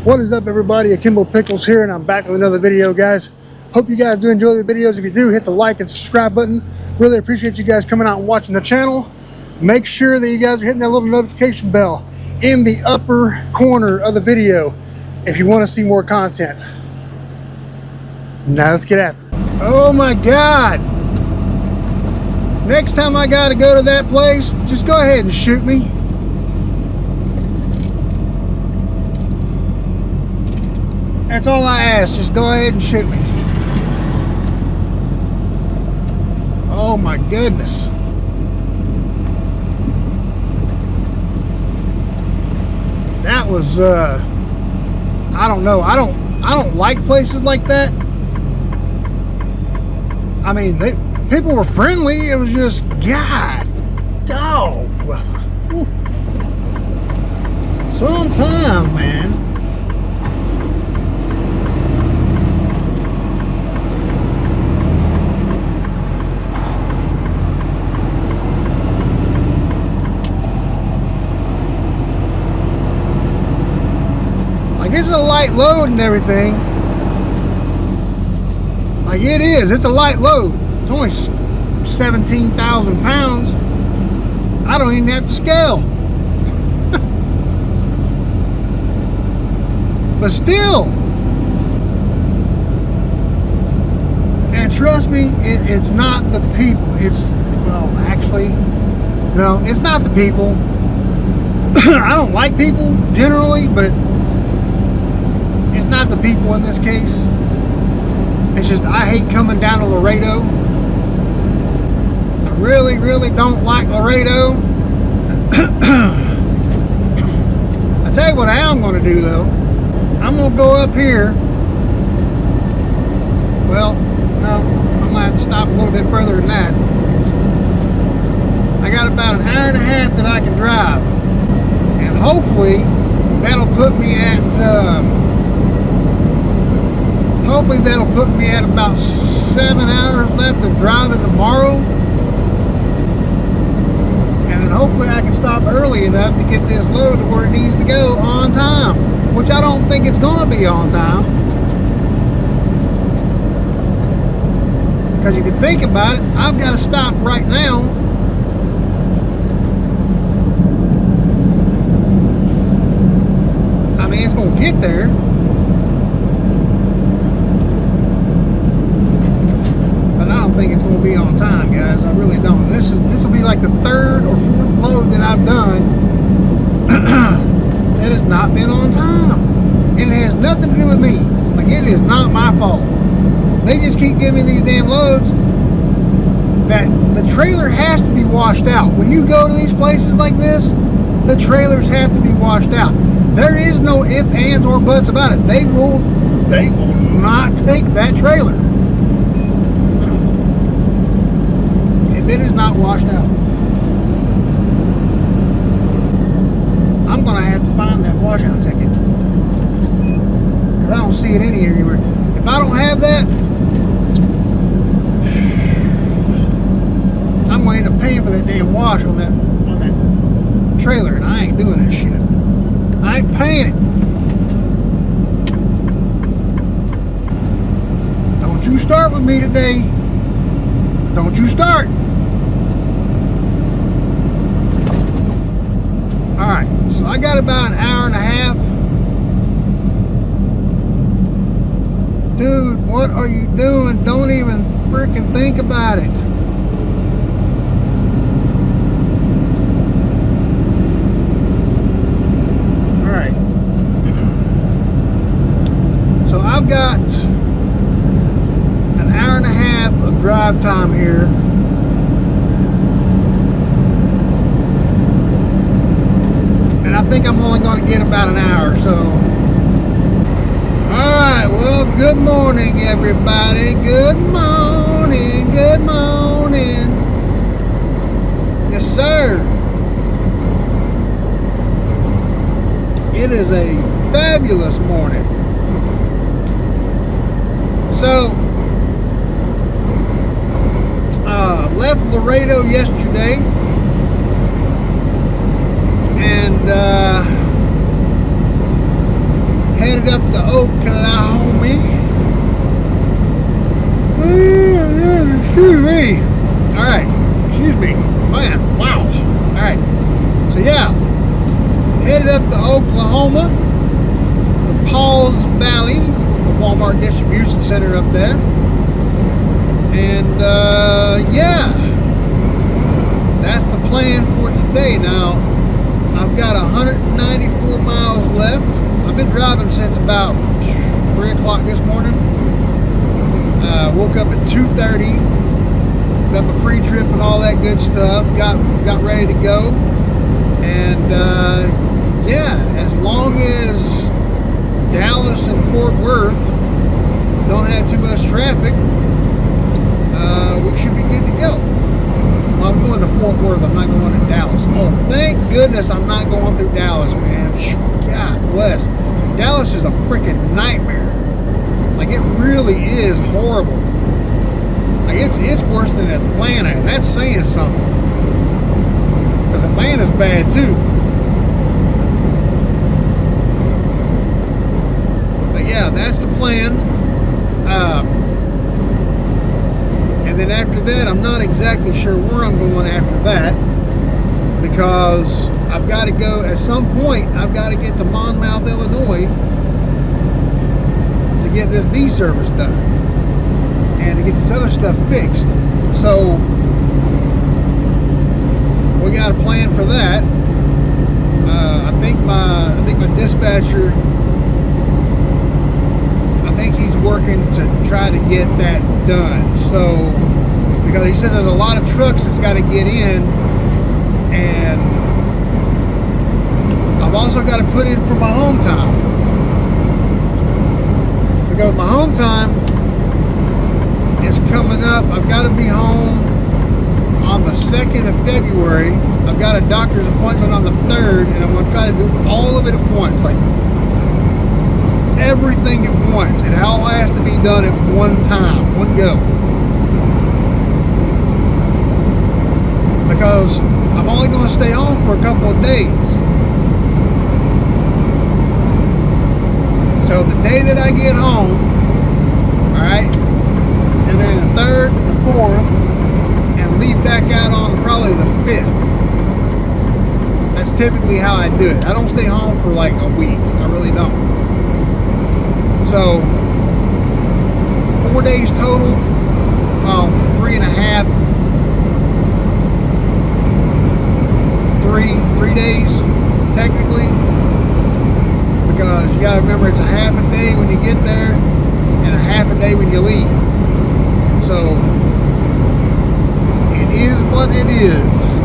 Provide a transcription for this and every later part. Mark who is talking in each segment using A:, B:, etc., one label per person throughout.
A: What is up, everybody? Akimbo Pickles here, and I'm back with another video, guys. Hope you guys do enjoy the videos. If you do, hit the like and subscribe button. Really appreciate you guys coming out and watching the channel. Make sure that you guys are hitting that little notification bell in the upper corner of the video if you want to see more content. Now let's get after it. Oh my God! Next time I gotta go to that place, just go ahead and shoot me. That's all I ask, just go ahead and shoot me. Oh my goodness. That was I don't know. I don't like places like that. I mean, people were friendly. It was just, God, dog. Sometime, man. Like, it's a light load and everything. Like, it is. It's a light load. It's only 17,000 pounds. I don't even have to scale. But still. And trust me, it's not the people. It's, well, actually, no, it's not the people. I don't like people generally, but it's not the people in this case. It's just, I hate coming down to Laredo. I really, really don't like Laredo. I tell you what I am going to do, though. I'm going to go up here. Well, no, I'm going to have to stop a little bit further than that. I got about an hour and a half that I can drive. And hopefully, that'll put me at... hopefully that'll put me at about 7 hours left of driving tomorrow. And then hopefully I can stop early enough to get this load to where it needs to go on time. Which I don't think it's going to be on time. Because you can think about it, I've got to stop right now. I mean, it's going to get there. I think it's going to be on time, guys. I really don't. This will be like the third or fourth load that I've done that has not been on time, and it has nothing to do with me. Like, it is not my fault. They just keep giving me these damn loads that the trailer has to be washed out. When you go to these places like this, the trailers have to be washed out. There is no ifs, ands, or buts about it. They will not take that trailer. It is not washed out. I'm gonna have to find that washout ticket because I don't see it anywhere. If I don't have that, I'm gonna end up paying for that damn wash on that trailer, and I ain't doing that shit. I ain't paying it. Don't you start with me today. Don't you start. Alright, so I got about an hour and a half. Dude, what are you doing? Don't even freaking think about it. Alright. So I've got an hour and a half of drive time here. And I think I'm only going to get about an hour, so. Alright, well, good morning, everybody. Good morning, good morning. Yes, sir. It is a fabulous morning. So, left Laredo yesterday. And headed headed up to Oklahoma. Excuse me. Alright. Excuse me. Man, wow. Alright. So yeah. Headed up to Oklahoma. The Pauls Valley. The Walmart distribution center up there. And yeah. That's the plan for today. Now, I've got 194 miles left. I've been driving since about 3 o'clock this morning. Woke up at 2:30. Got my pre-trip and all that good stuff. Got ready to go. And yeah, as long as Dallas and Fort Worth don't have too much traffic, we should be good to go. Well, I'm going to Fort Worth. I'm not going to Dallas. Oh, thank goodness I'm not going through Dallas, man. God bless. Dallas is a freaking nightmare. Like, it really is horrible. Like, it's worse than Atlanta, and that's saying something. Because Atlanta's bad, too. But, yeah, that's the plan. And then after that, I'm not exactly sure where I'm going after that, because I've got to go, at some point, I've got to get to Monmouth, Illinois to get this bee service done and to get this other stuff fixed. So we got a plan for that. I think my dispatcher, I think he's working to try to get that done. So, because he said there's a lot of trucks that's got to get in, and I've also got to put in for my home time, because my home time is coming up. I've got to be home on the 2nd of February. I've got a doctor's appointment on the 3rd, and I'm going to try to do all of it at once, like everything at once. It all has to be done at one time, one go. Because I'm only going to stay home for a couple of days. So the day that I get home, alright, and then the 3rd, the 4th, and leave back out on probably the 5th. That's typically how I do it. I don't stay home for like a week. I really don't. So 4 days total. Well, 3.5. 3 days technically, because you got to remember it's a half a day when you get there and a half a day when you leave. So it is what it is.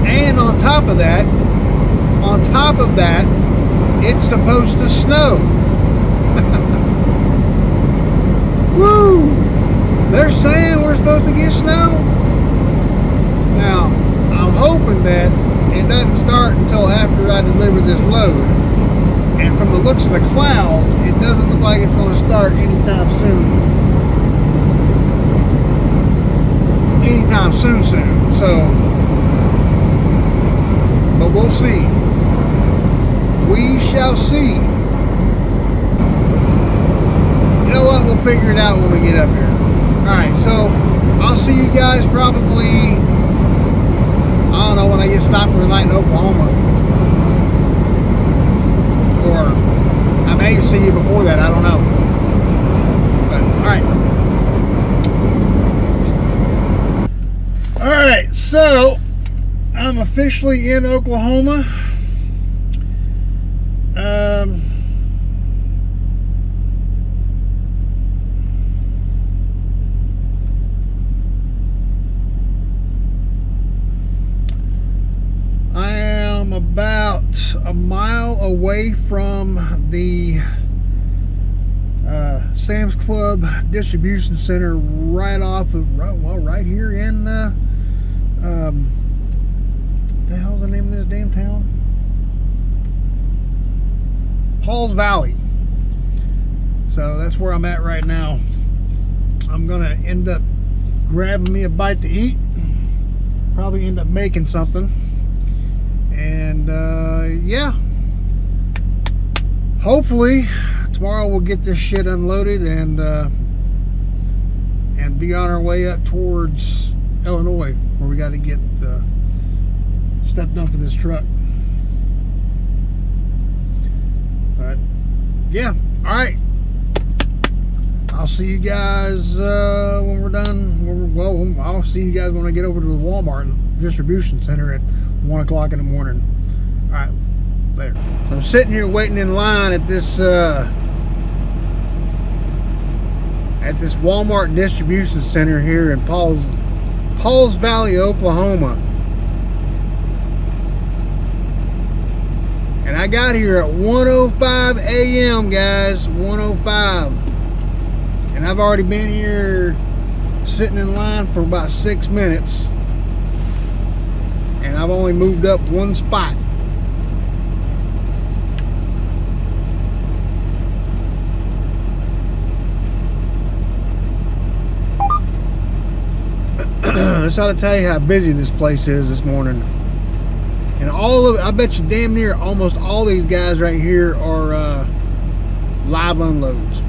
A: And on top of that, it's supposed to snow. Woo! They're saying we're supposed to get snow. Now, I'm hoping that it doesn't start until after I deliver this load. And from the looks of the cloud, it doesn't look like it's going to start anytime soon. So, but we'll see. We shall see. You know what? We'll figure it out when we get up here. Alright, so I'll see you guys probably, I don't know, when I get stopped for the night in Oklahoma. Or I may see you before that, I don't know. But, alright. Alright, so I'm officially in Oklahoma. I am about a mile away from the Sam's Club distribution center, right off of, well, right here in what the hell's the name of this damn town? Pauls Valley. So that's where I'm at right now. I'm gonna end up grabbing me a bite to eat, probably end up making something. And yeah, hopefully tomorrow we'll get this shit unloaded and be on our way up towards Illinois, where we got to get stuff done for this truck. But yeah, all right, I'll see you guys when we're done. Well, I'll see you guys when I get over to the Walmart distribution center at 1 o'clock in the morning. All right, later. I'm sitting here waiting in line at this Walmart distribution center here in Pauls Valley, Oklahoma. And I got here at 1:05 a.m. guys, 1:05. And I've already been here sitting in line for about 6 minutes. And I've only moved up one spot. This ought to tell you how busy this place is this morning. And all of it, I bet you damn near almost all these guys right here are live unloads.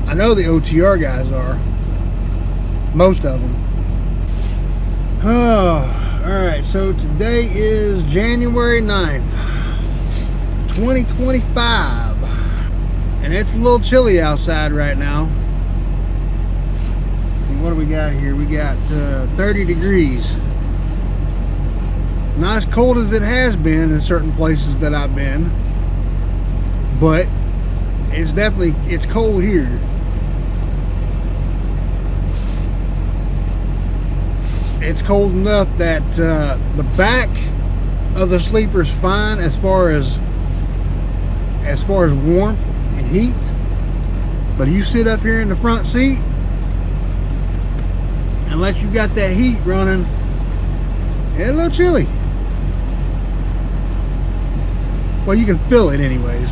A: I know the OTR guys are. Most of them. Oh, alright, so today is January 9th, 2025. And it's a little chilly outside right now. What do we got here? We got 30 degrees. Not as cold as it has been in certain places that I've been, but it's cold here. It's cold enough that the back of the sleeper is fine as far as warmth and heat, but you sit up here in the front seat, unless you got that heat running, it's a little chilly. Well, you can feel it anyways.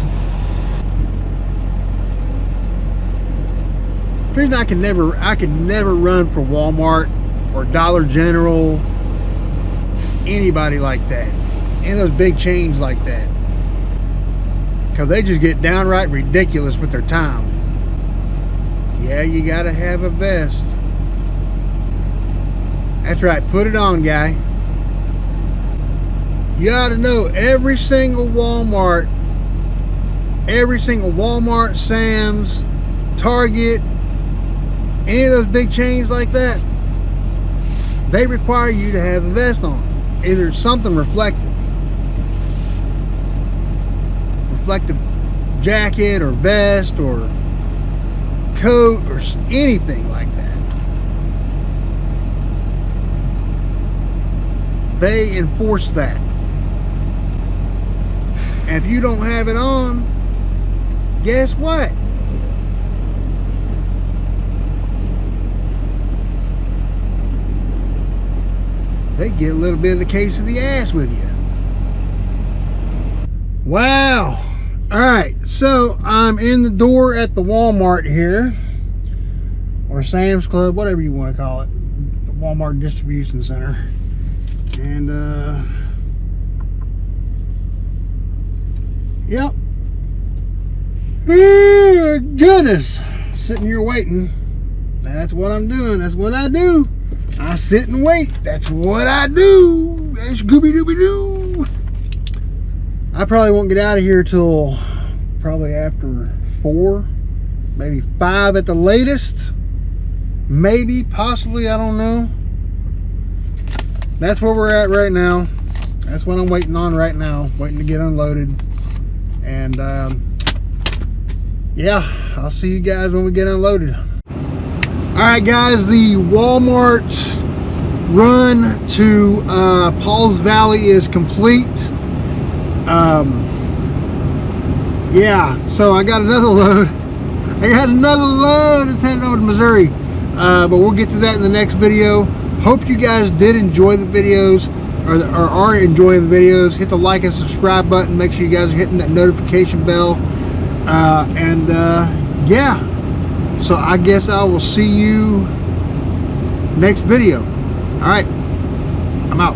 A: The reason I could never run for Walmart or Dollar General, anybody like that, any of those big chains like that, because they just get downright ridiculous with their time. Yeah, you gotta have a vest. That's right, put it on, guy. You ought to know every single Walmart, Sam's, Target, any of those big chains like that, they require you to have a vest on. Either something reflective jacket or vest or coat or anything like that. They enforce that. And if you don't have it on, guess what? They get a little bit of the case of the ass with you. Wow. Alright, so I'm in the door at the Walmart here, or Sam's Club, whatever you want to call it, the Walmart distribution center. And yep. Oh, goodness. Sitting here waiting. That's what I'm doing. That's what I do. I sit and wait. That's what I do. That's Scooby-Dooby-Doo. I probably won't get out of here till probably after 4, maybe 5 at the latest. Maybe, possibly, I don't know. That's where we're at right now. That's what I'm waiting on right now. Waiting to get unloaded. And yeah, I'll see you guys when we get unloaded. Alright guys, the Walmart run to Pauls Valley is complete. Yeah, so I got another load. It's heading over to Missouri. But we'll get to that in the next video. Hope you guys did enjoy the videos, or are enjoying the videos. Hit the like and subscribe button. Make sure you guys are hitting that notification bell. Yeah, so I guess I will see you next video. All right, I'm out.